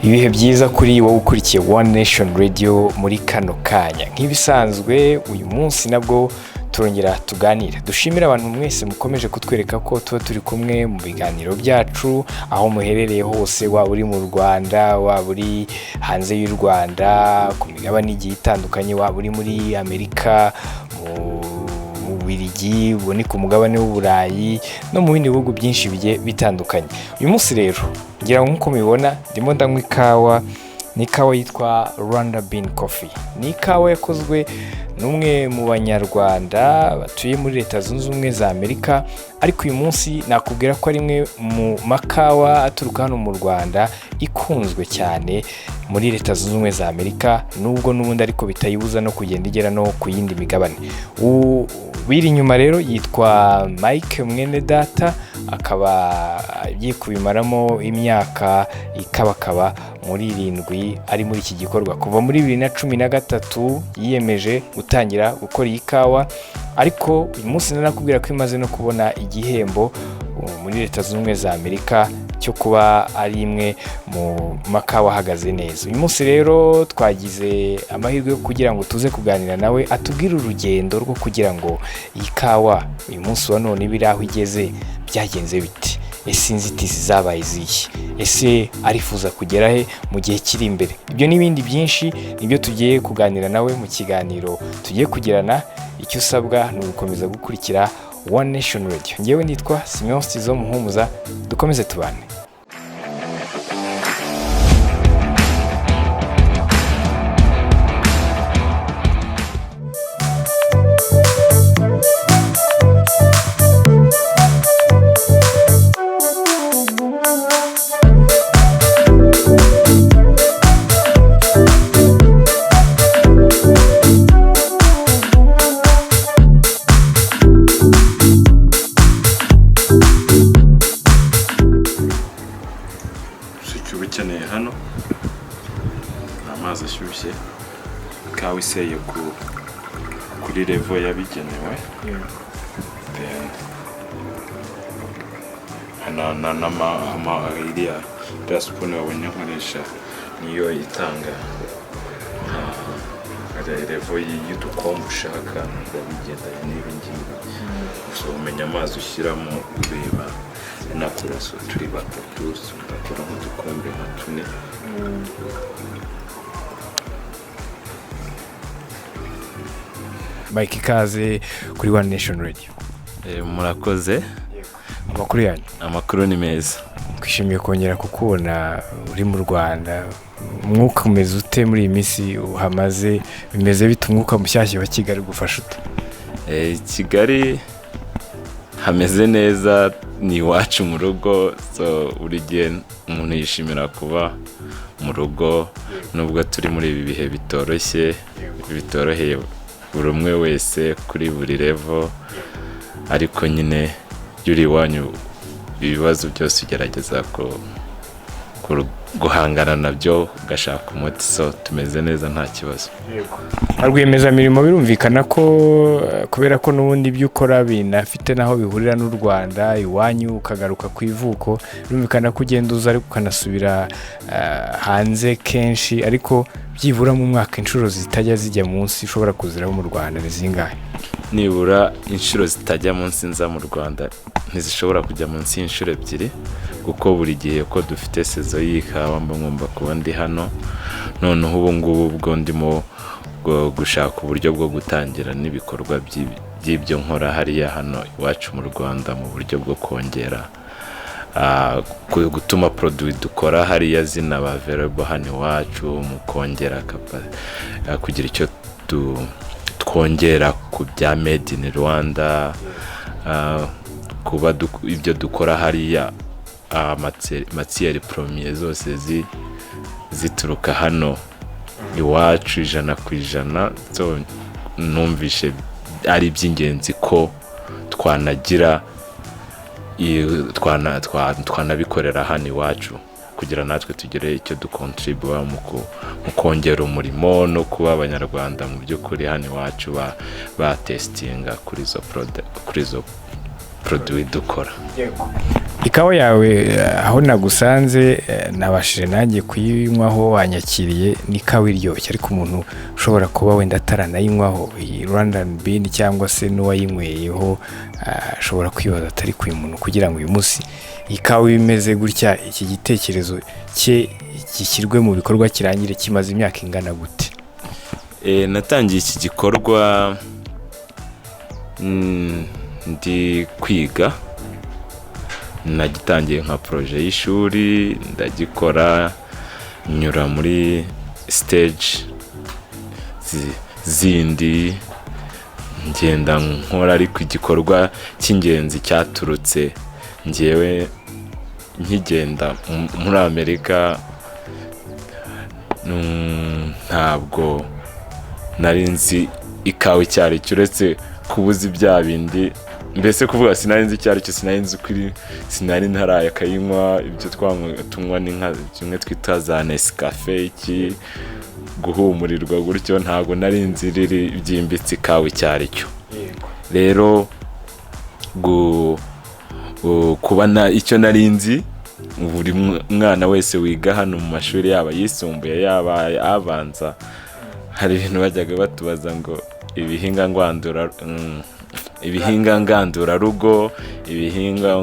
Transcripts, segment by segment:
ibihe byiza kuri wowe ukurikiye One Nation Radio muri kano kanya. Nk'ibisanzwe uyu munsi nabwo turongera tuganira. Dushimira abantu mwese mukomeje kutwereka ko tuba turi kumwe mu biganiro byacu aho muherereye hose, waba uri mu Rwanda, waba uri hanze y'u Rwanda, ku migabane igiye itandukanye, waba uri muri Amerika, mu Bubiligi, ubone ku mugabane w'Uburayi no mu bindi bihugu byinshi bigiye bitandukanye. Uyu munsi rero ngira nk'uko mubibona ndimo ndanywa ikawa, ni ikawa yitwa Rwanda Bean Coffee. Ni ikawa yakozwe n'umwe mu banyarwanda batuye muri Leta Zunze Ubumwe za Amerika, ariko uyu munsi nakubwira ko ari imwe mu makawa aturuka hano mu Rwanda ikunzwe cyane muri Leta Zunze Ubumwe za Amerika, nubwo n'ubundi ariko bitayibuza no kugenda igera no ku yindi migabane. Biri inyuma rero yitwa Mike Mwenedata, akaba agiye kubimaramo imyaka ikabakaba muri 7 ari muri iki gikorwa. Kuva muri 2013 yiyemeje gutangira gukora iyi kawa, ariko uyu munsi narakubwira ko imaze no kubona igihembo muri Leta Zunze Ubumwe za Amerika cyo kuba ari imwe mu makawa ahagaze neza. Uyu munsi rero twagize amahirwe yo kugira ngo tuze kuganira nawe, atubwire urugendo rwo kugira ngo iyi kawa uyu munsi wa none ibiri aho igeze byagenze biti, ese inzitizi zabaye izihe, ese arifuza kugera he mu gihe kiri imbere. Ibyo n'ibindi byinshi nibyo tugiye kuganira nawe mu kiganiro tugiye kugirana. Icyo usabwa ni ugukomeza gukurikira One Nation Radio. Ngewe nitwa Simeon Stizo Muhumuza, dukomeze tubane. Ukeneye hano amazi ashyushye, ikawa iseye kuri level yabigenewe, iriya spoon wabonye nkoresha niyo itanga level y'udukombe ushaka, bigendanye n'ibi ngibi. Gusa umenya amazi ushyiramo ureba nakora, so turi batatu tugakora nk'udukombe nka 4. Mike, ikaze kuri One Nation Radio. Murakoze. Amakuru yanyu? Amakuru ni meza. Twishimiye kongera kukubona uri mu Rwanda. Umwuka umeze ute muri iyi minsi uhamaze? Bimeze bite umwuka mushyashya wa Kigali gufasha ute? Kigali hameze neza, ni iwacu mu rugo, so buri gihe umuntu yishimira kuba mu rugo, nubwo turi muri ibi bihe bitoroheye buri umwe wese kuri buri level, ariko nyine yuri iwanyu ibibazo byose ugerageza guhangana nabyo ugashaka umuti, so tumeze neza nta kibazo. Rwiyemezamirimo birumvikana ko kubera ko n'ubundi ibyo ukora binafite naho bihurira n'u Rwanda, iwanyu ukagaruka ku ivuko, birumvikana ko ugenda uza ariko ukanasubira hanze kenshi, ariko byibura mu mwaka inshuro zitajya zijya munsi ushobora kuziraho mu Rwanda ni zingahe? Nibura inshuro zitajya munsi nza mu Rwanda ntizishobora kujya munsi y'inshuro 2, kuko buri gihe ko dufite sezo y'ikawa ngomba kuba ndi hano. Noneho ubu ngubu ubwo ndimo gushaka uburyo bwo gutangira n'ibikorwa by'ibyo nkora hariya hano iwacu mu Rwanda, mu buryo bwo kongera gutuma produit dukora hariya zinaba available hano iwacu, mu kongera kugira icyo twongera ku bya made in Rwanda, kuba ibyo dukora hariya matière première zose zituruka hano iwacu 100%. So numvishe ari by'ingenzi ko twanagira twanabikorera hano iwacu, kugira natwe tugere icyo dukontribua mu kongera umurimo no kuba abanyarwanda mu by'ukuri hano iwacu ba testinga kuri izo produit dukora. ikawa yawe aho nagusanze nabashije nanjye kuyinywaho, wanyakiriye n'ikawa iryoshye, ariko umuntu ushobora kuba wenda ataranayinywaho iyi Rwandan Bean cyangwa se n'uwayinyweyeho ashobora kwibaza atari ku muntu kugira ngo uyu munsi ikawa imeze gutya, iki gitekerezo cye gishyirwe mu bikorwa kirangire kimaze imyaka ingana gute? Natangiye iki gikorwa ndi kwiga, nagitangiye nka projet y'ishuri, ndagikora nyura muri stage zindi ngenda nkora, ariko igikorwa cy'ingenzi cyaturutse ngewe nkigenda muri Amerika. Ntabwo nari nzi ikawa icyari cyo, uretse kubuza ibya bindi, mbese kuvuga sinari nzi icyari cyo, sinari nzi ukuri, sinari ntaraye akayinywa. Ibyo tunywa ni nka kimwe twita za Nescafe, iki guhumurirwa gutyo, ntabwo nari nzi riri byimbitse ikawa icyari cyo. Rero kubana icyo nari nzi, buri mwana wese wiga hano mu mashuri yaba yisumbuye yaba abanza, hari ibintu bajyaga batubaza ngo ibihinga ngandurarugo, ibihinga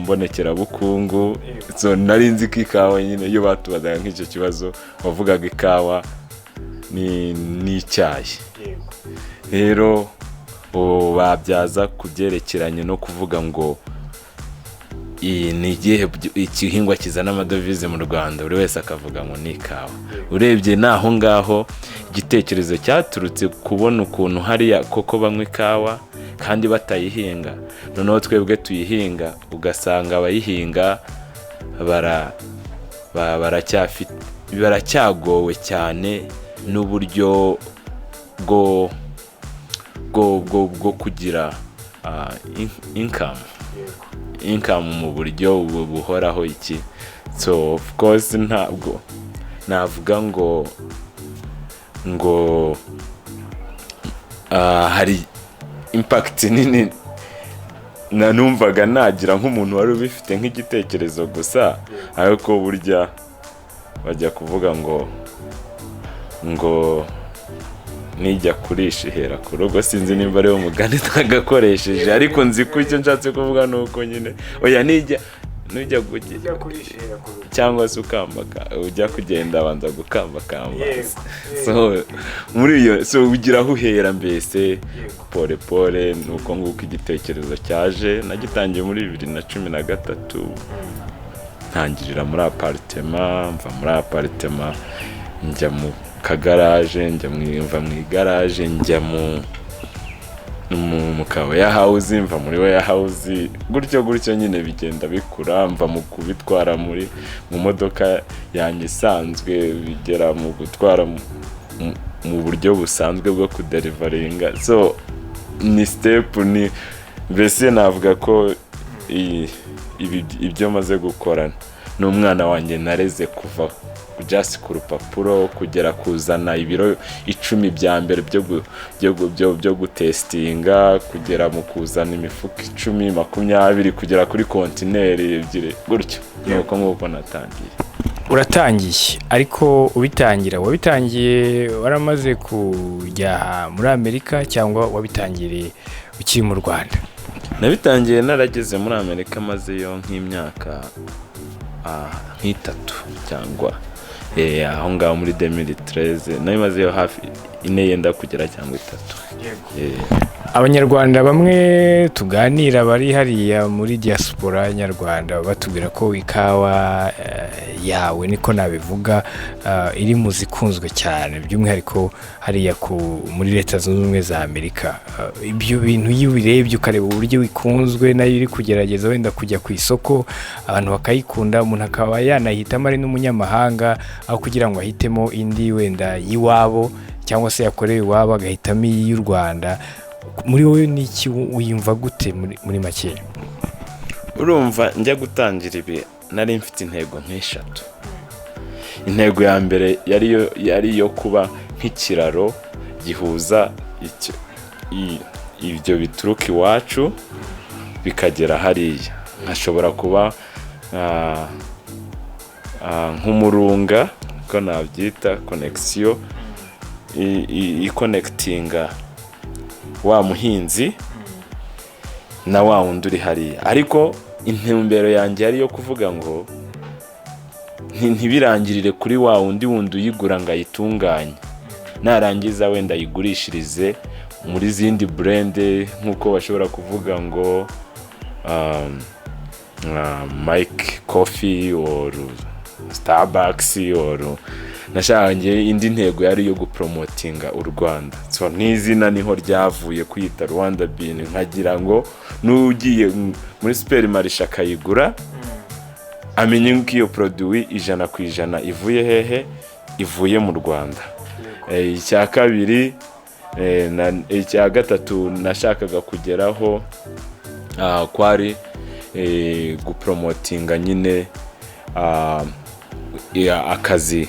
mbonekerabukungu. So nari nzi ko ikawa nyine, iyo batubazaga nk'icyo kibazo wavugaga ikawa ni icyayi. Rero babyaza kubyerekeranye no kuvuga ngo iyi ni igihe igihingwa kizana amadovize mu Rwanda, buri wese akavuga ngo ni ikawa. Urebye naho ngaho igitekerezo cyaturutse kubona ukuntu hariya koko banywa ikawa kandi batayihinga, noneho twebwe tuyihinga ugasanga abayihinga baracyagowe cyane n'uburyo bwo kugira income mu buryo buhoraho iki. So of course ntabwo navuga ngo hari impact nini nanumvaga nagira nk'umuntu wari ubifite nk'igitekerezo gusa, ariko burya bajya kuvuga ngo nijya kurisha ihera ku rugo. Sinzi nimba ariwo mugani twagakoresheje, ariko nzi ko icyo nshatse kuvuga nuko nyine oya nijya kurisha ihera ku rugo, cyangwa se ukambaka ujya kugenda abanza gukambakamba. So muri iyo ugira aho uhera, mbese pole pole nuko nguko igitekerezo cyaje. Nagitangiye muri 2013, ntangirira muri apartment, mva muri apartment njya mu kagaraje, mva mu igaraje njya mu kawa house, mva muri we house, gutyo nyine bigenda bikura. Mva mu kubitwara mu modoka yanjye isanzwe, bigera mu gutwara mu buryo busanzwe bwo kuderivaringa. So ni step, ni mbese navuga ko ibyo maze gukora n'umwana wanjye nareze kuva just ku rupapuro kugera kuzana ibiro 10 bya mbere byo gutestinga, kugera mu kuzana imifuka 10, 20, kugera kuri kontineri ebyiri, gutyo nuko nguko natangiye. Uratangiye, ariko wabitangiye waramaze kujya muri Amerika cyangwa wabitangiriye ukiri mu Rwanda? Nabitangiye narageze muri Amerika, mazeyo nk'imyaka 3 cyangwa aho ngaho muri 2013, nayo mazeyo hafi 4 yenda kugera cyangwa 3. Abanyarwanda bamwe tuganira bari hariya muri diaspora nyarwanda batubwira ko ikawa yawe, niko nabivuga, iri mu zikunzwe cyane, by'umwihariko hariya muri Leta Zunze Ubumwe za Amerika. Ibyo bintu iyo ubirebye ukareba uburyo bikunzwe, nayo iri kugerageza wenda kujya ku isoko, abantu bakayikunda, umuntu akaba yanahitamo ari n'umunyamahanga, aho kugira ngo ahitemo indi wenda y'iwabo cyangwa se yakorewe iwabo agahitamo iy'u Rwanda. Muri wowe niki wiyumva gute muri make? Urumva njya gutangira ibi nari mfite intego nk'eshatu. Intego ya mbere yari yo kuba nk'ikiraro gihuza ibyo bituruka iwacu bikagera hariya. hashobora kuba nk'umurunga ko nabyita connection ikonekitinga wa muhinzi na wa wundi uri hariya. Ariko intumbero yanjye yari yo kuvuga ngo ntibirangirire kuri wa wundi uyigura ngo ayitunganye, narangiza wenda ayigurishirize muri zindi brand nk'uko bashobora kuvuga ngo Mike Coffee or Starbucks or nashangiye indi ntego yari yo gupromotinga u Rwanda. So n'izina niho ryavuye kwita Rwanda Bean, nkagira ngo n'ugiye muri supermarché akayigura amenye ko iyo produit 100% ivuye hehe, ivuye mu Rwanda. Icya kabiri icya gatatu nashakaga kugeraho kwari gupromotinga nyine akazi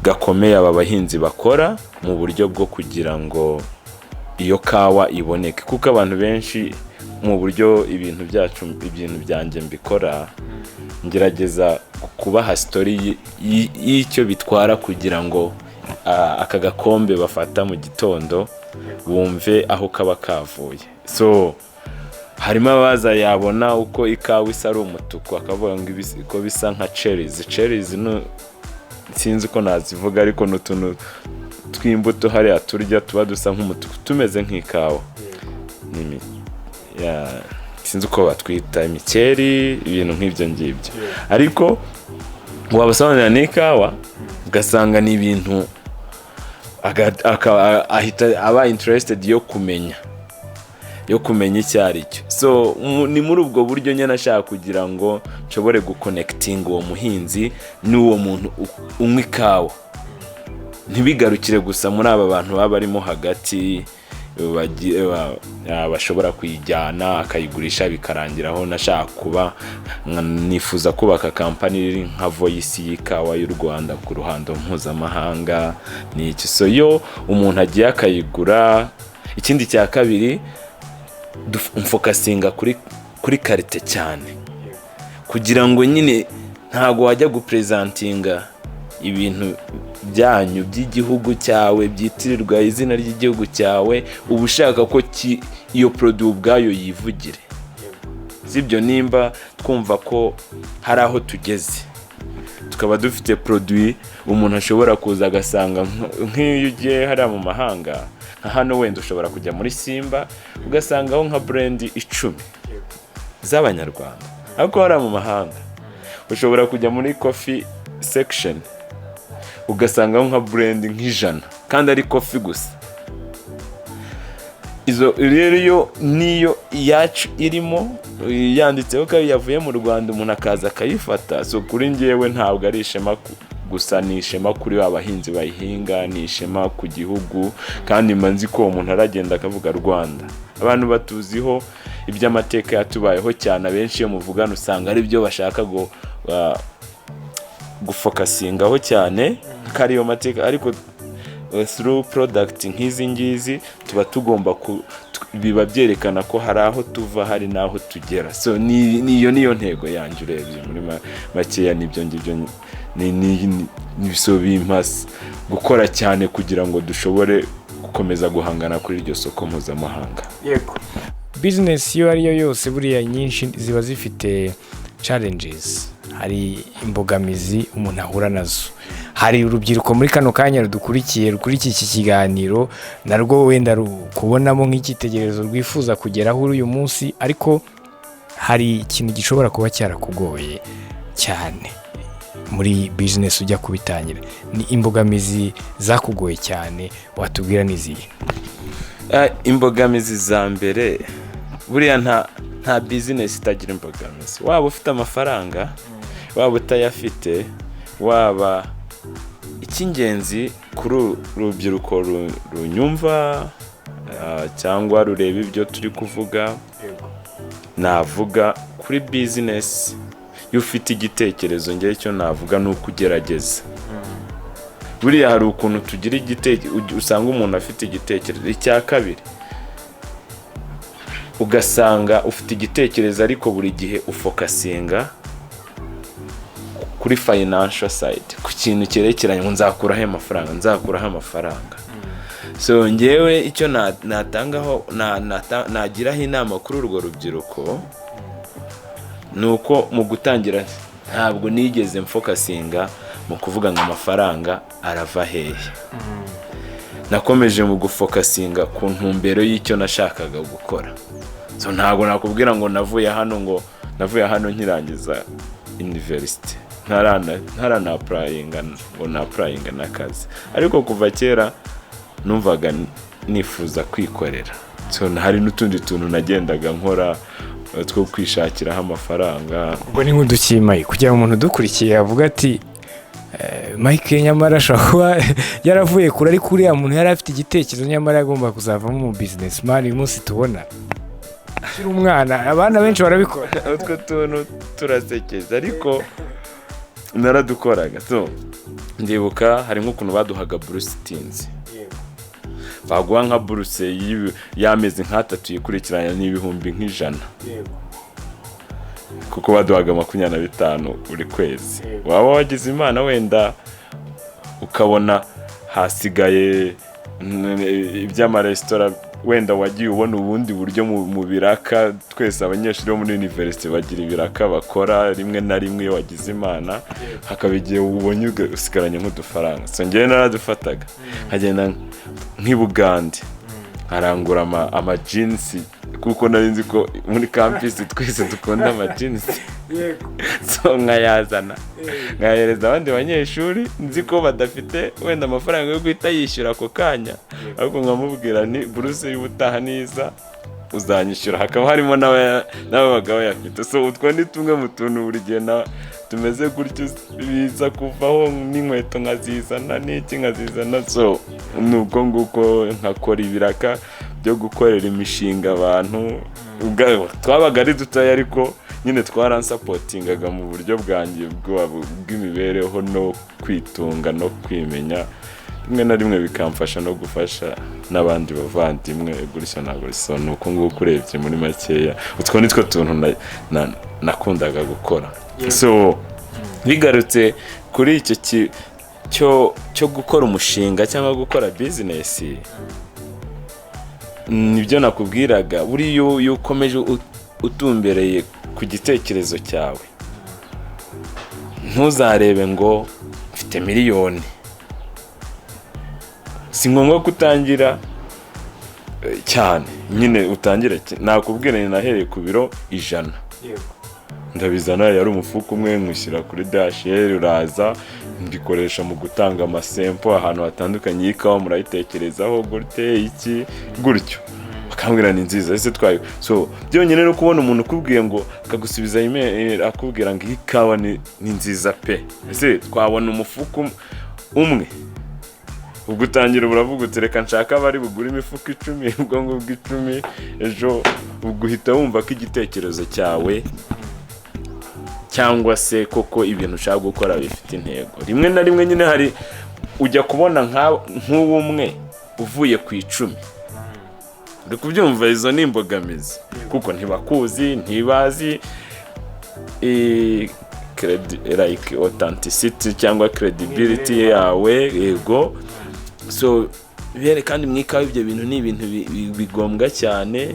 gakomeye aba bahinzi bakora mu buryo bwo kugira ngo iyo kawa iboneke, kuko abantu benshi mu buryo ibintu byanjye mbikora ngerageza kubaha story y'icyo bitwara kugira ngo aka gakombe bafata mu gitondo bumve aho kaba kavuye. So harimo abaza yabona uko ikawa isa ari umutuku akavuga ngo ko bisa nka cherries sinzi ko nazivuga, ariko n'utuntu tw'imbuto hariya turya tuba dusa nk'umutuku tumeze nk'ikawa, sinzi uko batwita imikeri, ibintu nk'ibyo ngibyo. Ariko wabasobanurira n'ikawa ugasanga ni ibintu ahita aba interested yo kumenya icyo ari cyo. So ni muri ubwo buryo nyine nashaka kugira ngo nshobore guconnecting uwo muhinzi n'uwo muntu unywa ikawa, ntibigarukire gusa muri aba bantu baba barimo hagati bashobora kuyijyana akayigurisha bikarangiraho. Nashaka kuba nifuza kubaka kampani iri nka voice y'ikawa y'u Rwanda ku ruhando mpuzamahanga. Ni iki so yo umuntu agiye akayigura. Ikindi cya kabiri mfokasinga kuri karite cyane, kugira ngo nyine ntago wajya gupresentinga ibintu byanyu by'igihugu cyawe byitirirwa izina ry'igihugu cyawe uba ushaka ko iyo produit ubwayo yivugire. Sibyo, nimba twumva ko hari aho tugeze tukaba dufite produit umuntu ashobora kuza agasanga nk'iyo ugiye hariya mu mahanga, hano wenda ushobora kujya muri Simba ugasangaho nka brand 10 z'abanyarwanda, ariko hariya mu mahanga ushobora kujya muri coffee section ugasangaho nka brand nk'ijana kandi ari coffee gusa. Izo rero niyo yacu irimo yanditseho ko yavuye mu Rwanda, umuntu akaza akayifata. So kuri njyewe ntabwo ari ishema gusa, ni ishema kuri abahinzi bayihinga, ni ishema ku gihugu. Kandi manzi ko umuntu aragenda akavuga Rwanda, abantu batuziho iby'amateka yatubayeho cyane. Abenshi iyo muvugana usanga ari byo bashaka gufokasingaho cyane kari yo mateka, ariko through product nk'izi ngizi tuba tugomba biba byerekana ko hari aho tuva hari naho tugera. So niyo ntego yanjye urebye muri makeya. Nibyo ngibyo bimpasa gukora cyane kugira ngo dushobore gukomeza guhangana kuri iryo soko mpuzamahanga. Yego, business iyo ariyo yose buriya nyinshi ziba zifite challenges, hari imbogamizi umuntu ahura nazo. Hari urubyiruko muri kano kanya rudukurikiye kuri iki kiganiro, narwo wenda kubonamo nk'ikitegererezo rwifuza kugeraho uyu munsi, ariko hari ikintu gishobora kuba cyarakugoye cyane muri business ujya kubitangira. Ni imbogamizi zakugoye cyane, watubwira n'izihe? Imbogamizi za mbere, buriya nta business itagira imbogamizi. Waba ufite amafaranga, waba utayafite, waba icy'ingenzi kuri urubyiruko runyumva cyangwa rureba ibyo turi kuvuga, navuga kuri business iyo ufite igitekerezo, ngewe icyo navuga ni ukugerageza. Buriya hari ukuntu tugira igitekerezo, usanga umuntu afite igitekerezo. Icya kabiri, ugasanga ufite igitekerezo ariko buri gihe ufokasinga kuri financial side, ku kintu cyerekeranye ngo nzakuraho amafaranga. So ngewe icyo natangaho nagiraho inama kuri urwo rubyiruko ni uko mu gutangira ntabwo nigeze mfokasinga mu kuvuga ngo amafaranga arava hehe. Nakomeje mu gufokasinga ku ntumbero y'icyo nashakaga gukora. So ntabwo nakubwira ngo navuye hano nkirangiza university ntarana applyinga ngo na applyinga n'akazi, ariko kuva kera numvaga nifuza kwikorera. So hari n'utundi tuntu nagendaga nkora two kwishakiraho amafaranga. Ubwo ni nk'udukimaye kugira ngo umuntu udukurikiye avuga ati Mike nyamara ashobora kuba yaravuye kure, ariko uriya muntu yari afite igitekerezo nyamara yagomba kuzavamo mu businessman. Uyu munsi tubona akiri umwana, abana benshi barabikora. Utwo tuntu turasekeje ariko naradukoraga. So ndibuka hari nk'ukuntu baduhaga buruse itinze, baguha nka buruse y'amezi nk'atatu yikurikiranya n'ibihumbi nk'ijana, kuko baduhaga 25 buri kwezi. Waba wagize imana wenda ukabona hasigaye iby'amaresitora, wenda wagiye ubona ubundi buryo mu biraka. Twese abanyeshuri bo muri university bagira ibiraka bakora rimwe na rimwe. Wagize imana hakaba igihe ubonye usigaranye nk'udufaranga. So ngewe naradufataga nkagenda nk'Ibugande arangura ama jeans, kuko nari nzi ko muri campus twese dukunda ama jeans. So nkayazana nkahereza abandi banyeshuri nzi ko badafite wenda amafaranga yo guhita yishyura ako kanya, ariko nkamubwira ni buruse y'ubutaha niza uzanyishyura. Hakaba harimo n'abagabo yafite. So utwo ni tumwe mu tuntu buri gihe tumeze gutyo biza kuvaho, n'inkweto nkazizana n'iki nkazizana. So nuko nguko nkakora ibiraka byo gukorera imishinga abantu. Twabaga ari dutoya ariko nyine twaransapotingaga mu buryo bwanjye bw'imibereho no kwitunga no kwimenya. Rimwe na rimwe bikamfasha no gufasha n'abandi bavandimwe gutyo ntabwo. So nuko nguko urebye muri makeya utwo nitwo tuntu nakundaga gukora. So bigarutse kuri icyo cyo gukora umushinga cyangwa gukora business, nibyo nakubwiraga. Buri yo ukomeje utumbereye ku gitekerezo cyawe, ntuzarebe ngo mfite miliyoni. Si ngombwa kutangira cyane, nyine utangire. Nakubwira ni nahereye ku biro 100. Ndabizana yari umufuko umwe nkushyira kuri DHL, uraza mbikoresha mu gutanga amasempo ahantu hatandukanye y'ikawa, murayitekerezaho gute iki gutyo, bakambwira ni nziza ese twayo. So byonyine no kubona umuntu ukubwiye ngo akagusubiza email akubwira ngo ikawa ni nziza pe, ese twabona umufuko umwe, ubwo utangira uravuga utereka nshaka bari bugura imifuko 10, ubwo ngubwo 10 ejo ubwo uhita wumva ko igitekerezo cyawe cyangwa se koko ibintu ushaka gukora bifite intego. Rimwe na rimwe nyine hari ujya kubona nk'ubumwe uvuye ku 10. Uri kubyumva, izo ni imbogamizi kuko ntibakuzi, ntibazi like authenticity cyangwa credibility yawe, yego. So bere kandi mwikaho ibyo bintu ni ibintu bigombwa cyane,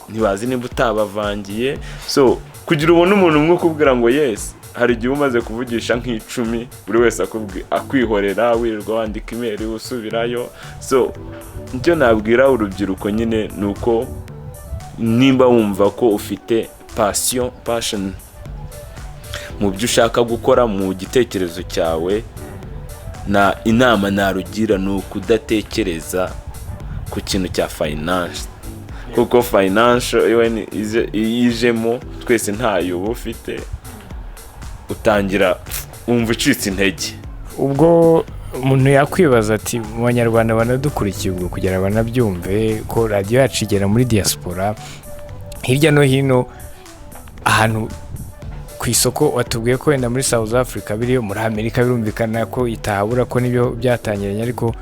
ntibazi nimba utabavangiye. So kugira ubone umuntu umwe ukubwira ngo yes, hari igihe umaze kuvugisha nk'icumi buri wese akwihorera wirirwa wandika email usubirayo. So icyo nabwira urubyiruko nyine nuko nimba wumva ko ufite passion mu byo ushaka gukora mu gitekerezo cyawe, na inama narugira ni ukudatekereza ku kintu cya finance, kuko finance ijemo twese ntayo ufite utangira wumva ucitse intege. Ubwo umuntu yakwibaza ati mu banyarwanda banadukurikiye ubwo kugira banabyumve ko radio yacu igera muri diaspora hirya no hino ahantu ku isoko. Watubwiye ko wenda muri South Africa biriyo, muri Amerika birumvikana ko itahabura ko nibyo byatangiranye, ariko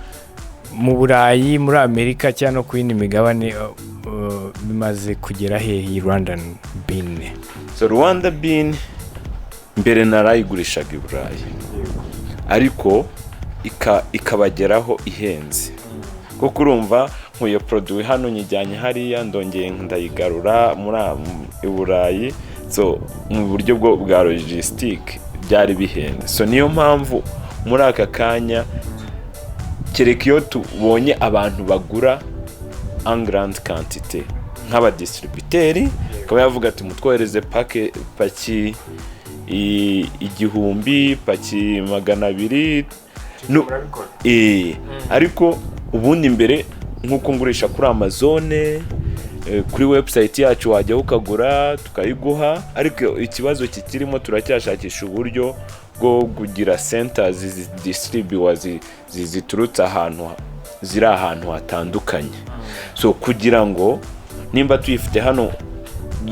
mu Burayi, muri Amerika cyangwa ku yindi migabane bimaze kugera hehe Rwandan Bean? So Rwanda Bean mbere narayigurishaga i Burayi ariko ikabageraho ihenze kuko urumva nkuye produit hano nyijyanye hariya ndongeye ndayigarura muri i Burayi, so mu buryo bwa logistique byari bihenze. So niyo mpamvu muri aka kanya kereka iyo tubonye abantu bagura en grande quantité nk'abadistributeri akaba yavuga ati mutwohereze paki 1000, paki 200 ariko ubundi mbere nk'uko ngurisha kuri Amazon, kuri website yacu wajya ukagura tukayiguha, ariko ikibazo kikirimo turacyashakisha uburyo bwo kugira centers distributors ziturutse ahantu ziri ahantu hatandukanye. So kugira ngo nimba tuyifite hano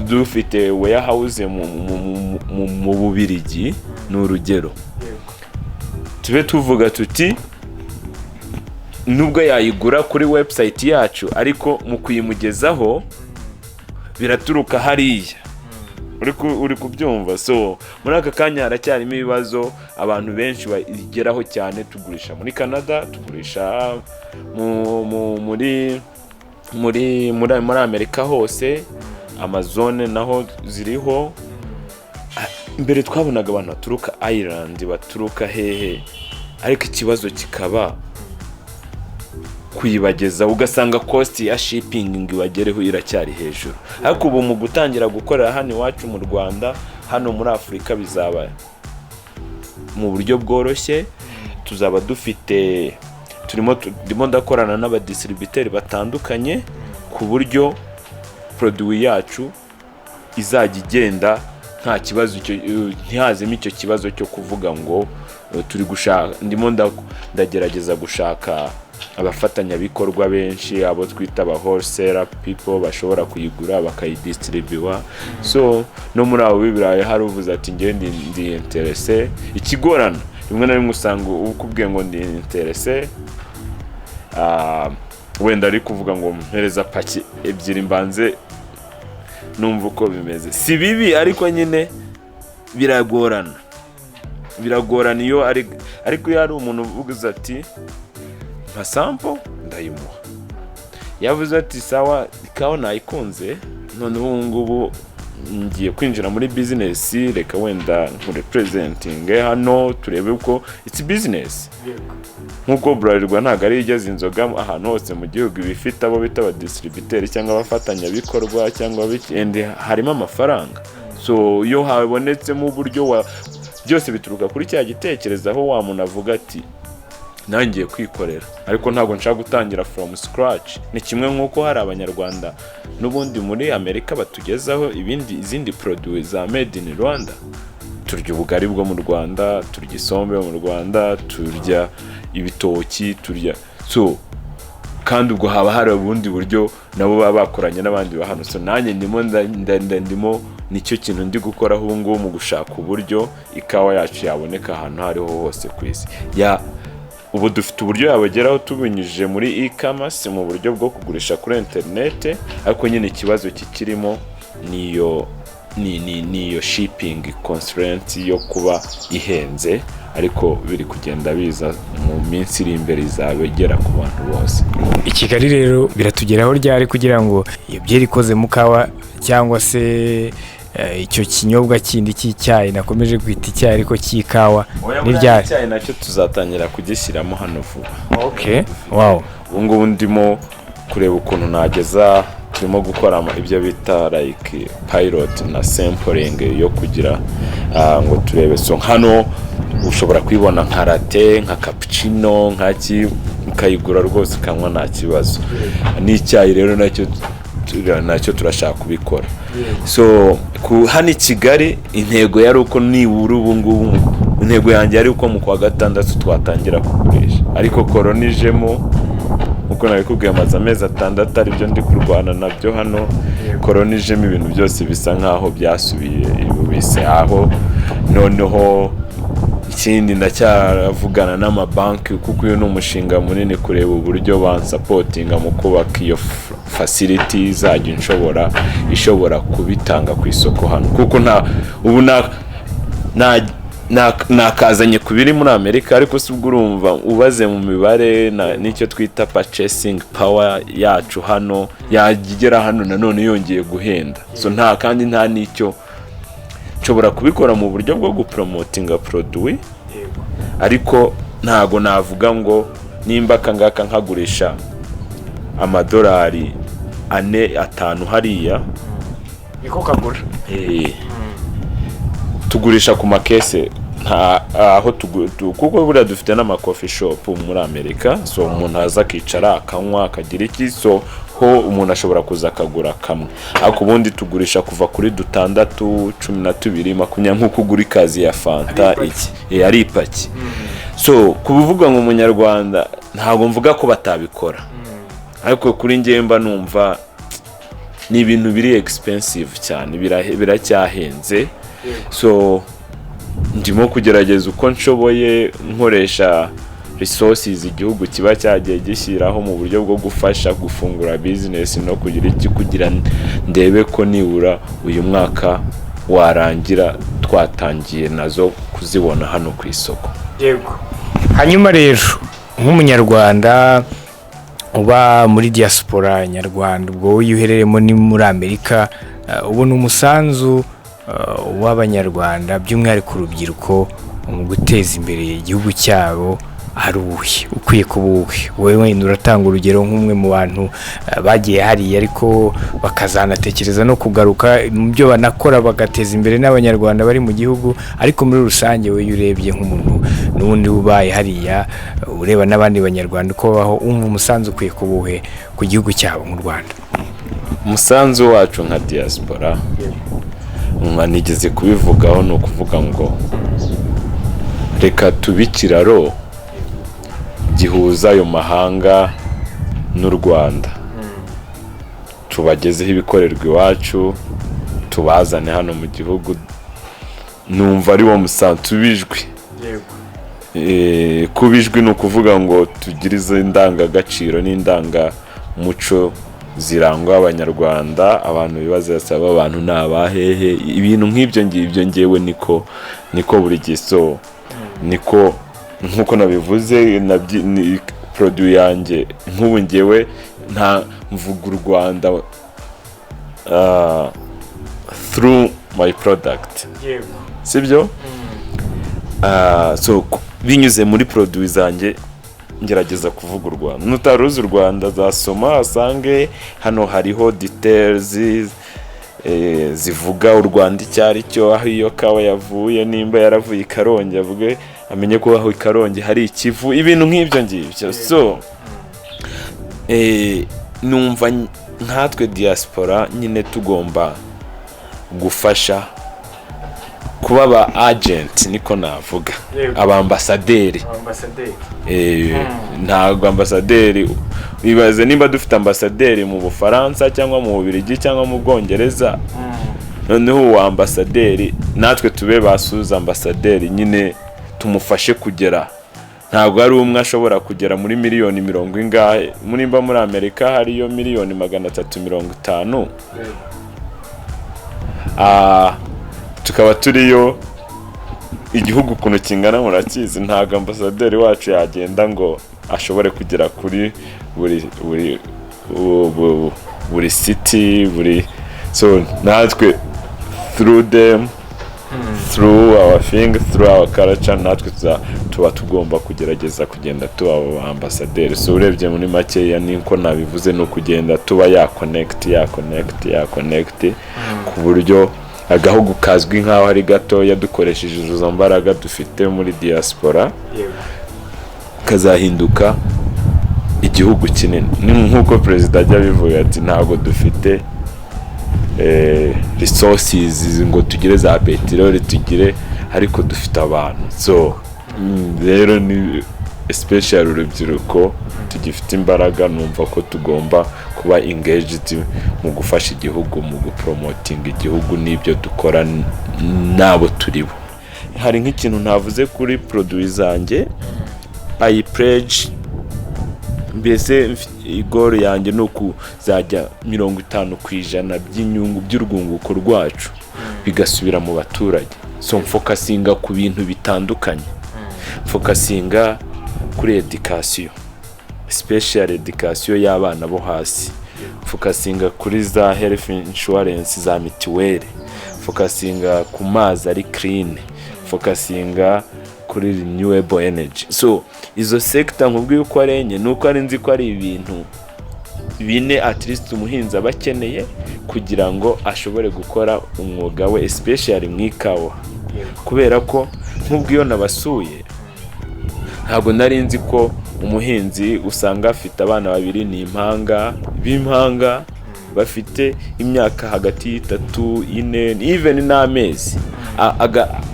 dufite warehouse mu Bubiligi n'urugero, tube tuvuga tuti nubwo yayigura kuri website yacu ariko mu kuyimugezaho biraturuka hariya, uri kubyumva. So muri aka kanya haracyarimo ibibazo, abantu benshi bageraho cyane, tugurisha muri Canada, tugurisha muri Amerika hose, Amazon naho ziriho. Mbere twabonaga abantu baturuka Ireland, baturuka hehe, ariko ikibazo kikaba kuyibageza, ugasanga cost ya shipping ngibagereho iracyari hejuru. Ariko ubu mu gutangira gukorera hano iwacu mu Rwanda, hano muri Afurika bizaba mu buryo bworoshye. Tuzaba dufite turimo ndakorana n'abadistributeri batandukanye ku buryo produit yacu izajya igenda nta kibazo, ntihazemo icyo kibazo cyo kuvuga ngo turi gushaka. Ndimo ndagerageza gushaka abafatanyabikorwa benshi, abo twita aba wholesaler people bashobora kuyigura bakayidistribuwa. So no muri abo bibiraye hari uvuze ati ngiye ndi interesse. Ikigorana rimwe na rimwe usanga ukubwiye ngo ndi interesse, wenda ari kuvuga ngo mpereza paki 2 mbanze numva uko bimeze. Si bibi ariko nyine biragorana iyo ariko yari umuntu uvuga ati nka sample ndayimuha, yavuze ati sawa ikawa nayikunze, none ubu ngubu ngiye kwinjira muri business, reka wenda representing hano turebe uko it's business. Nkuko Bralirwa ntago ari igeze inzoga ahantu hose mu gihugu, bifite abo bita abadistributeri cyangwa abafatanyabikorwa cyangwa harimo amafaranga. So iyo habonetsemo uburyo byose bituruka kuri cya gitekerezo, aho wa muntu avuga ati nangiye kwikorera ariko ntago nshaka gutangira from scratch. Ni kimwe nkuko hari abanyarwanda n'ubundi muri Amerika batugezaho izindi produits za made in Rwanda. Turya ubugari bwo mu Rwanda, turya isombe mu Rwanda, turya ibitoki, turya so kandi ubwo haba hari ubundi buryo nabo baba bakoranye n'abandi ba hano. So nanjye ndimo nicyo kintu ndi gukora ubu ngubu mu gushaka uburyo ikawa yacu yaboneka ahantu hariho hose ku isi. Ubu dufite uburyo yabageraho tubinyujije muri e-commerce mu buryo bwo kugurisha kuri internet, ariko nyine ikibazo kikirimo niyo shipping constraint yo kuba ihenze, ariko biri kugenda biza mu minsi iri imbere izabegera ku bantu bose. I Kigali rero biratugeraho ryari kugira ngo iyo byeri ikoze mu kawa cyangwa se icyo kinyobwa kindi cy'icyayi nakomeje kwita icyayi ariko cy'ikawa n'iryari? Icyayi nacyo tuzatangira kugishyiramo hano vuba. Okay, wow. Ubu ngubu ndimo kureba ukuntu nageza, turimo gukora ibyo bita like pilot na sampling yo kugira ngo turebe. So hano ushobora kwibona nka latte, nka cappuccino, ukayigura rwose ukanywa nta kibazo. N'icyayi rero nacyo turashaka kubikora. So hano i Kigali intego yari uko nibura ubu ngubu, intego yanjye yari uko mu kwa gatandatu twatangira kugurisha, ariko corona ijemo uko nabikubwiye amaze amezi 6 aribyo ndi kurwana nabyo hano. Corona ijemo ibintu byose bisa nkaho byasubiye ibubise aho, noneho ikindi ndacyaravugana n'amabanki kuko uyu ni umushinga munini kureba uburyo bansapotinga mu kubaka iyo facility izajya ishobora kubitanga ku isoko hano kuko nakazanye ku biri muri Amerika ariko si ubwo urumva ubaze mu mibare n'icyo twita purchasing power yacu hano yagera hano nanone yongeye guhenda so kandi nta n'icyo nshobora kubikora mu buryo bwo gupromotinga produit ariko ntago navuga ngo nimba kangaka nkagurisha $4 5 hariya niko kagura tugurisha ku makese aho kuko buriya dufite n'ama coffee shop muri Amerika so umuntu aza akicara akanywa akagira iki so ho umuntu ashobora kuza akagura kamwe ariko ubundi tugurisha kuva kuri 6, 12, 20 nk'uko ugura ikazi ya fanta iki ari ipaki so kubivuga ngo umunyarwanda ntabwo mvuga ko batabikora ariko kuri njye mba numva ni ibintu biri expensive cyane biracyahenze so ndimo kugerageza uko nshoboye nkoresha resources igihugu kiba cyagiye gishyiraho mu buryo bwo gufasha gufungura business no kugira ndebe ko nibura uyu mwaka warangira twatangiye nazo kuzibona hano ku isoko. Yego. Hanyuma rero nk'umunyarwanda uba muri diaspora nyarwanda ubwo yuhereremo ni muri Amerika ubona umusanzu w'abanyarwanda by'umwihariko urubyiruko mu guteza imbere igihugu cyabo ari ubuhe ukwiye kubuhe wowe wenda uratanga urugero nk'umwe mu bantu bagiye hariya ariko bakazanatekereza no kugaruka mu byo banakora bagateza imbere n'abanyarwanda bari mu gihugu ariko muri rusange we urebye nk'umuntu n'ubundi ubaye hariya ureba n'abandi banyarwanda uko baho umusanzu ukwiye kubuhe ku gihugu cyabo mu Rwanda. Umusanzu wacu nka diaspora nigeze kubivugaho no kuvuga ngo reka tubikiraro gihuza ayo mahanga n'u Rwanda tubagezeho ibikorerwa iwacu tubazane hano mu gihugu numva ari wo musanzu tubijwe kubijwe no kuvuga ngo tugirize indangagaciro n'indangamuco zirangwa abanyarwanda abantu bibaza saba abantu nabahehe ibintu nk'ibyo ngibyo ngewe niko buri giso niko nkuko nabivuze ni produit yanjye nk'ubu ngewe nta mvuga u Rwanda through my product sibyo so binyuze muri produit zanjye ngerageza kuvuga u Rwanda nutaruzi u Rwanda zasoma asange hano hariho details zivuga u Rwanda icyari cyo aho iyo kawa yavuye nimba yaravuye i Karongi avuge amenye ko aho i Karongi hari ikivu ibintu nk'ibyo ngibyo so numva nkatwe diaspora nyine tugomba gufasha kuba aba agent niko navuga abambasaderi ntabwo ambasaderi bibaze nimba dufite ambasaderi mu Bufaransa cyangwa mu Bubiligi cyangwa mu Bwongereza noneho uwo ambasaderi natwe tube basuza ambasaderi nyine tumufashe kugera ntabwo ari umwe ashobora kugera muri miliyoni 40 ingahe murimba muri Amerika hariyo miliyoni 350 tukaba turiyo igihugu kuno kingana murakizi ntago ambasaderi wacu yagenda ngo ashobore kugera kuri buri city so natwe through them through our thing through our culture natwe tuba tugomba kugerageza kugenda tuba ambasaderi so urebye muri makeya niko nabivuze no kugenda tuba ya connect ku buryo agahugu kazwi nkaho ari gato yadukoresheje izo mbaraga dufite muri diaspora kazahinduka igihugu kinini nkuko president ajya bivuga ati ntago dufite resources ngo tugire za petrol tugire ariko dufite abantu so rero ni especially urubyiruko tugifite imbaraga numva ko tugomba kuba engaged mu gufasha igihugu mu gupromoting igihugu n'ibyo dukora nabo turibo. hari nk'ikintu ntavuze kuri produit zanjye, I pledge, mbese igoro yanjye no kuzajya 50% by'inyungu by'urwunguko rwacu bigasubira mu baturage. So mfokasinga ku bintu bitandukanye, mfokasinga kuri education, special education y'abana bo hasi, mfokasinga kuri za health insurance za mituweli, mfokasinga ku mazi ari clean, mfokasinga kuri renewable energy. So izo sector nkubwiye uko arenye nuko ari nzi ko ari ibintu bine at least umuhinzi abakeneye kugira ngo ashobore gukora umwuga we, especially mwikawa. Kubera ko nkubwiyo nabasuye ntabwo nari nzi ko umuhinzi usanga afite abana babiri ni b'impanga bafite imyaka hagati y'3, 4, even n'amezi,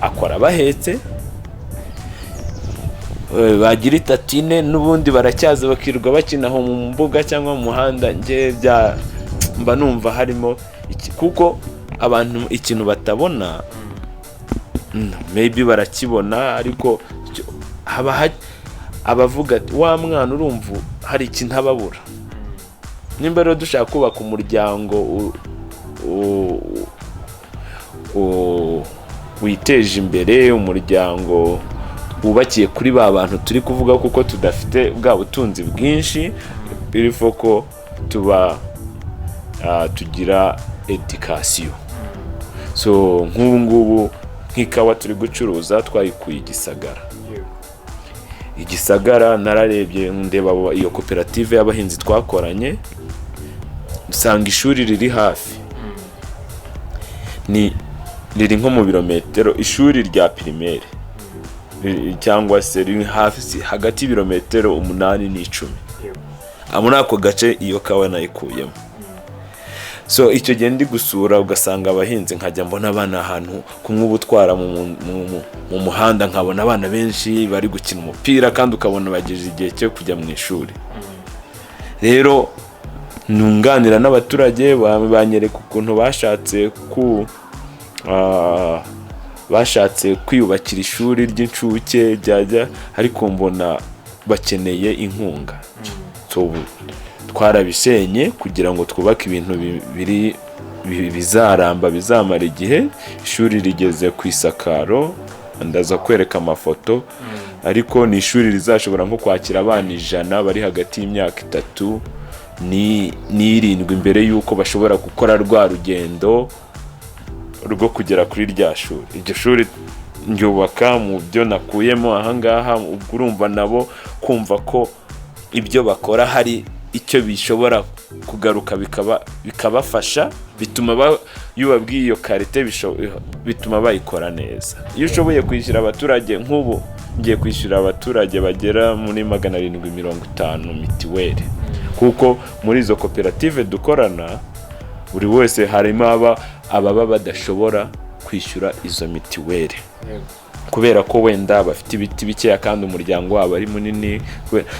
akora bahetse bagira 3, 4 n'ubundi baracyaza bakirwa bakinaho mu mbuga cyangwa mu muhanda. Nge mba numva harimo kuko abantu ikintu batabona maybe barakibona, ariko abavuga ati wa mwana urumva hari ikintu ababura. Nimba rero dushaka kubaka umuryango witeje imbere, umuryango wubakiye kuri ba bantu turi kuvuga kuko tudafite bwa butunzi bwinshi, birifo ko tugira education. So nk'ubu ngubu nk'ikawa turi gucuruza twayikuye Igisagara nararebye ndeba iyo koperative y'abahinzi twakoranye, usanga ishuri riri hafi, riri nko mu birometero, ishuri rya primaire cyangwa se riri hafi hagati y'ibirometero 8 n'10. Muri ako gace iyo kawa nayikuyemo. So icyo gihe ndi gusura ugasanga abahinzi, nkajya mbona abana ahantu kumwe ubutwara mu muhanda, nkabona abana benshi bari gukina umupira kandi ukabona bagejeje igihe cyo kujya mu ishuri. Rero nunganira n'abaturage banyereka ukuntu bashatse kwiyubakira ishuri ry'incuke ryajya, ariko mbona bakeneye inkunga. So twarabisenye kugira ngo twubake ibintu bizaramba, bizamara igihe. Ishuri rigeze ku isakaro, ndaza kwereka amafoto, ariko ni ishuri rizashobora nko kwakira abana 100 bari hagati y'imyaka 3 n'7 imbere y'uko bashobora gukora rwa rugendo rwo kugera kuri rya shuri. Iryo shuri ndyubaka mu byo nakuyemo ahangaha, ubwo urumva nabo kumva ko ibyo bakora hari icyo bishobora kugaruka bikabafasha, bituma iyo babwiye iyo karite bituma bayikora neza. Iyo ushoboye kwishyura abaturage, nk'ubu ngiye kwishyura abaturage bagera muri 750 mituweli, kuko muri izo koperative dukorana buri wese harimo ababa badashobora kwishyura izo mituweli kubera ko wenda bafite ibiti bikeya kandi umuryango wabo ari munini.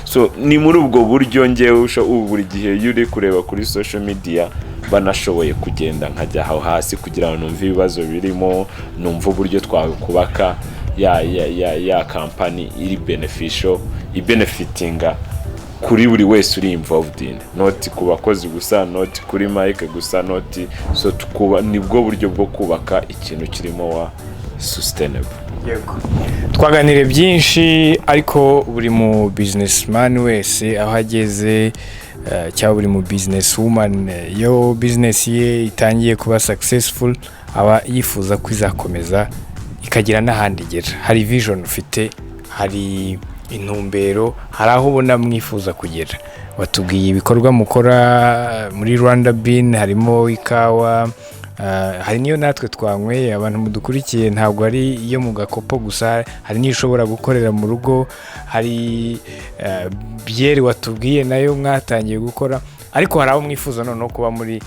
So ni muri ubwo buryo ngewe buri gihe yuri kureba kuri social media banashoboye kugenda nkajya aho hasi kugira ngo numve ibibazo birimo, numve uburyo twakubaka ya company iri beneficial, ibenefitinga kuri buri wese uri involved in, not ku bakozi gusa, not kuri Mike gusa, not so nibwo buryo bwo kubaka ikintu kirimo wa sustainable. Twaganire byinshi, ariko buri mu businessman wese aho ageze cyangwa buri mu business woman yo business ye itangiye kuba successful aba yifuza kwizakomeza ikagira n'ahandi igera. Hari vision ufite, hari intumbero, hari aho ubona mwifuza kugera. Watubwiye ibikorwa mukora muri Rwanda Bean, harimo ikawa, hari niyo natwe twanyweye. Abantu mudukurikiye ntabwo ari iyo mu gakopo gusa, hari niyo ushobora gukorera mu rugo, hari biere watubwiye nayo mwatangiye gukora, ariko hari aho mwifuza noneho kuba muri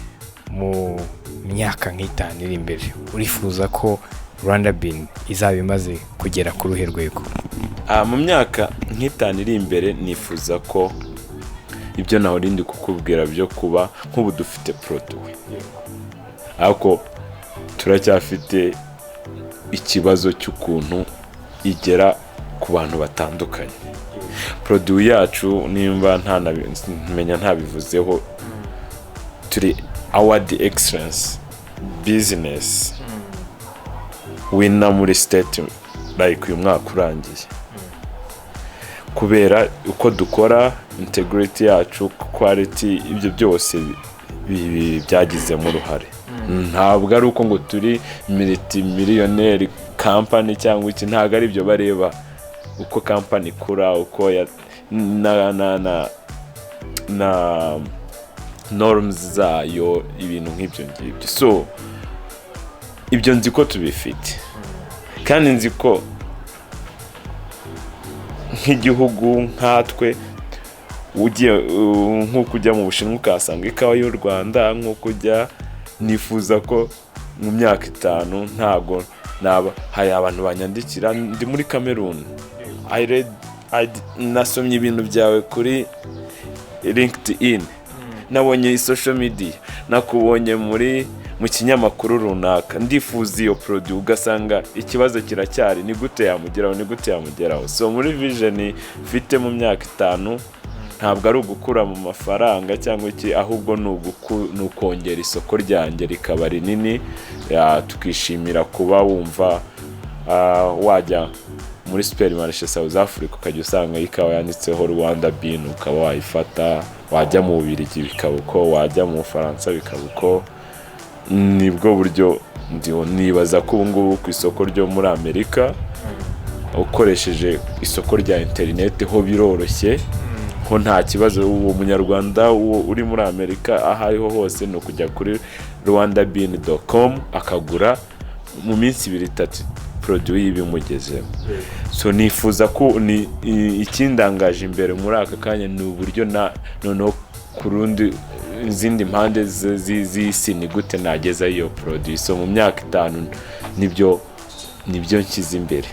mu myaka nk'itanu iri imbere. Urifuza ko Rwanda Bean izaba imaze kugera ku ruhe rwego? Mu myaka nk'itanu iri imbere nifuza ko ibyo naho rindi kukubwira byo kuba nk'ubu dufite produit, ariko turacyafite ikibazo cy'ukuntu igera ku bantu batandukanye. Produit yacu nimba ntabivuzeho, turi award excellence business winner muri state like uyu mwaka urangiye, kubera uko dukora, integrity yacu, quality, ibyo byose byagizemo uruhare. Ntabwo ari uko ngo turi multi-millionaire company cyangwa iki, ntabwo ari byo bareba uko company ikura, uko na norms zayo, ibintu nk'ibyo ngibyo. So ibyo nzi ko tubifite, kandi nzi ko nk'igihugu nkatwe ugiye nk'uko ujya mu Bushinwa ukasanga ikawa y'u Rwanda, nk'uko ujya, nifuza ko mu myaka 5 ntago hari abantu banyandikira ndi muri Cameroon, nasomye ibintu byawe kuri LinkedIn, nabonye social media, nakubonye mu kinyamakuru runaka, ndifuza iyo produit, ugasanga ikibazo kiracyari ni gute yamugeraho. So muri vision mfite mu myaka 5, ntabwo ari ugukura mu mafaranga cyangwa iki, ahubwo ni ukongera isoko ryanjye rikaba rinini, tukishimira kuba wumva wajya muri supermarché South Africa ukajya usanga ikawa yanditseho Rwanda Bean, ukaba wayifata, wajya mu Bubiligi bikaba uko, wajya mu Faransa bikaba uko. Nibwo buryo nibaza ko ubu ngubu ku isoko ryo muri Amerika ukoresheje isoko rya internet ho biroroshye, ho nta kibazo. Uwo munyarwanda uri muri Amerika aho ariho hose no kujya kuri rwandabean.com akagura mu minsi 2-3 produit yibimugezeho. So nifuza ko ni ikindangaje imbere muri aka kanya ni uburyo noneho kurundi izindi mpande z'isi ni gute nageza iyo produit. So mu myaka 5 nibyo nshyize imbere.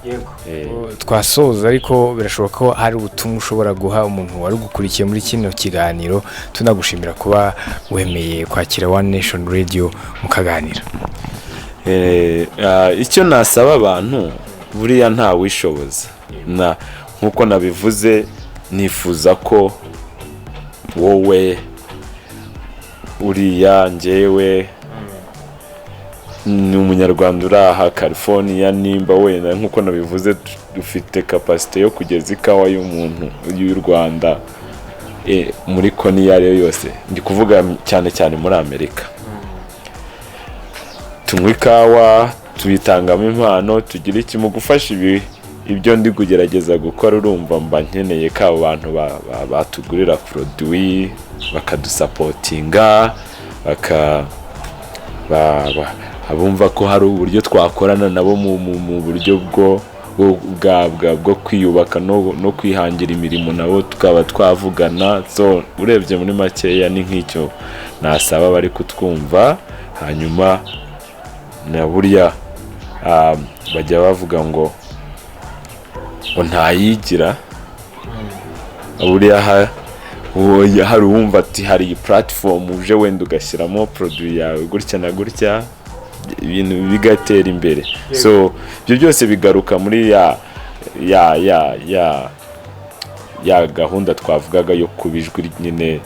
Yego, twasoza ariko birashoboka ko hari ubutumwa ushobora guha umuntu wari gukurikiye muri kino kiganiro, tunagushimira kuba wemeye kwakira One Nation Radio mukaganira. Icyo nasaba abantu, buriya nta wishoboza, nkuko nabivuze, nifuza ko wowe uriya njyewe ni umunyarwanda uri aha California, nimba wenda nkuko nabivuze dufite capacity yo kugeza ikawa y'umuntu y'u Rwanda muri koni yariyo yose, ndi kuvuga cyane muri Amerika. Tunywa ikawa, tuyitangamo impano, tugira iki mu gufasha ibyo ndi kugerageza gukora. Urumva mba nkeneye ko abantu batugurira produit, bakadusapotinga, abumva ko hari uburyo twakorana nabo mu buryo bwo kwiyubaka no kwihangira imirimo, nabo tukaba twavugana. So urebye muri makeya ni nk'icyo nasaba bari kutwumva. Hanyuma na burya bajya bavuga ngo ntayigira, burya hari uwumva ati hari platform uje wenda ugashyiramo produit yawe gutya na gutya, ibintu bigatera imbere. So ibyo byose bigaruka muri ya gahunda twavugaga yo kubijwi nyine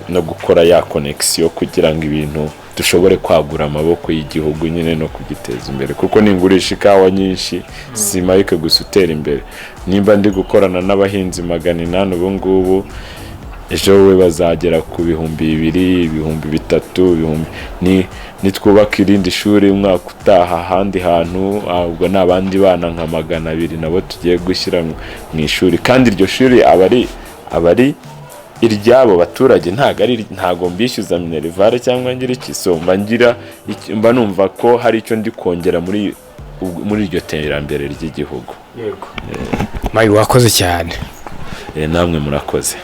no gukora ya connection kugira ngo ibintu dushobore kwagura amaboko y'igihugu nyine no kugiteza imbere. Kuko ningurisha ikawa nyinshi simarike gusa utera imbere. Nimba ndi gukorana n'abahinzi 800 ubu ngubu, ejo we bazagera ku 2,000, 3,000. Nitwubaka irindi shuri umwaka utaha ahandi hantu, ubwo n'abandi bana nka 200 nabo tugiye gushyira mu ishuri, kandi iryo shuri abari iryabo baturage, ntago mbishyuza minerivare cyangwa ngira iki. So mba numva ko hari icyo ndi kongera muri iryo terambere ry'igihugu. Yego, Mai wakoze cyane. Namwe murakoze.